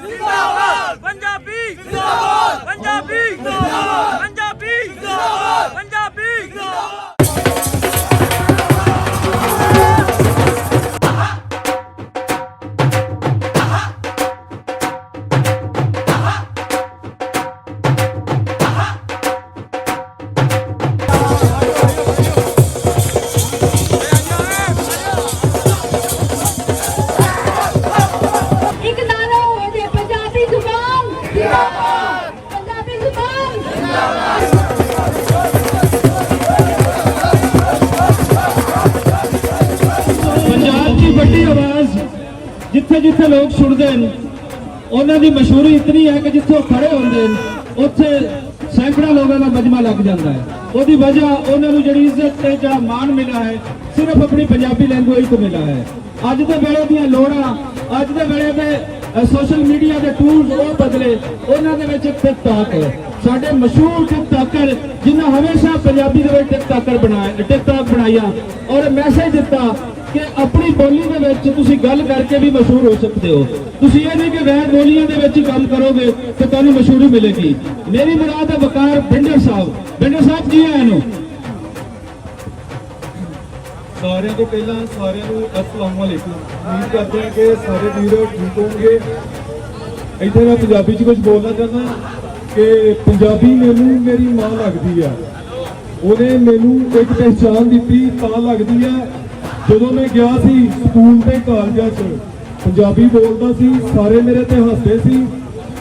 जिंदाबाद पंजाबी जिंदाबाद पंजाबी जिंदाबाद पंजाबी जिंदाबाद पंजाबी जिंदाबाद। जिथे जिथे लोग सुनते हैं उन्हों की मशहूरी इतनी है कि जिथे खड़े होंगे उत्थे सैकड़ा लोगों का मजमा लग जाता है। उसकी वजह उन्होंने जी इज्जत या मान मिला है सिर्फ अपनी पंजाबी लैंगुएज को मिला है। अज के वेले दी लोड़ा अज के वेले में सोशल मीडिया के टूल्स वो बदले उन्होंने टिकटॉक है साढ़े मशहूर टिकटॉकर जिन्हें हमेशा पंजाबी के टिकटॉक बनाया और मैसेज दिता कि अपनी बोली के गल करके भी मशहूर हो सकते हो। तुम ये नहीं कि गैर बोलियों के गल करोगे तो तुहानू मशहूरी मिलेगी। मेरी मुराद है वकार भिंडर साहब जी आए सारे तो पहला सारे अस्सलाम वालेकुम। उम्मीद करते हैं कि सारे वीर ठीक होंगे। इतने मैं पंजाबी कुछ बोलना चाहता कि पंजाबी मैनू मेरी मां लगती है। उन्हें मैनू एक पहचान दी तां लगती है ਜਦੋਂ मैं गया सी स्कूल के कालजा च पंजाबी बोलता सी सारे मेरे ते हसदे सी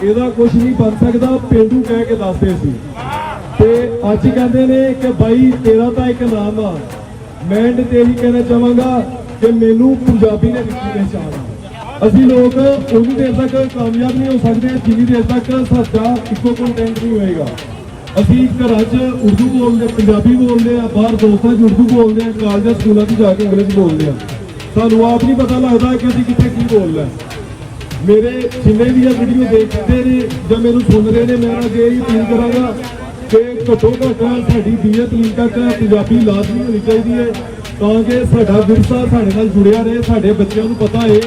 ਇਹਦਾ कुछ नहीं बन सकता पेंडू कह के दसदे सी ते अज कहते ने कि भाई तेरा तो एक नाम आ। मैं ते यही कहना चाहांगा कि मैनू पंजाबी ने दित्ती पहचान। असीं लोग उन्नी देर तक कामयाब नहीं हो सकते जिन्नी देर तक साडा इक्को कंटेंट नहीं होएगा। ਅਸੀਂ ਘਰਾਂ 'ਚ ਉਰਦੂ ਬੋਲਦੇ ਪੰਜਾਬੀ ਬੋਲਦੇ ਆ ਬਾਹਰ ਦੋਸਤਾਂ 'ਚ ਉਰਦੂ ਬੋਲਦੇ ਆ ਕਾਲਜਾਂ ਸਕੂਲਾਂ 'ਚ ਜਾ ਕੇ ਇੰਗਲਿਸ਼ ਬੋਲਦੇ ਆ। ਸਾਨੂੰ ਆਪ ਨਹੀਂ ਪਤਾ ਲੱਗਦਾ ਕਿ ਅਸੀਂ ਕਿੱਥੇ ਕੀ ਬੋਲਣਾ। ਮੇਰੇ ਜਿੰਨੇ ਵੀ ਇਹ ਵੀਡੀਓ ਦੇਖਦੇ ਨੇ ਜਾਂ ਮੈਨੂੰ ਸੁਣ ਰਹੇ ਨੇ ਮੈਂ ਅੱਗੇ ਇਹ ਅਪੀਲ ਕਰਾਂਗਾ ਕਿ ਘੱਟੋ ਘੱਟ ਸਾਡੀ ਨੀਅਤ ਲਈ ਤੱਕ ਪੰਜਾਬੀ ਲਾਜ਼ਮੀ ਹੋਣੀ ਚਾਹੀਦੀ ਹੈ ਤਾਂ ਕਿ ਸਾਡਾ ਵਿਰਸਾ ਸਾਡੇ ਨਾਲ ਜੁੜਿਆ ਰਹੇ ਸਾਡੇ ਬੱਚਿਆਂ ਨੂੰ ਪਤਾ ਹੈ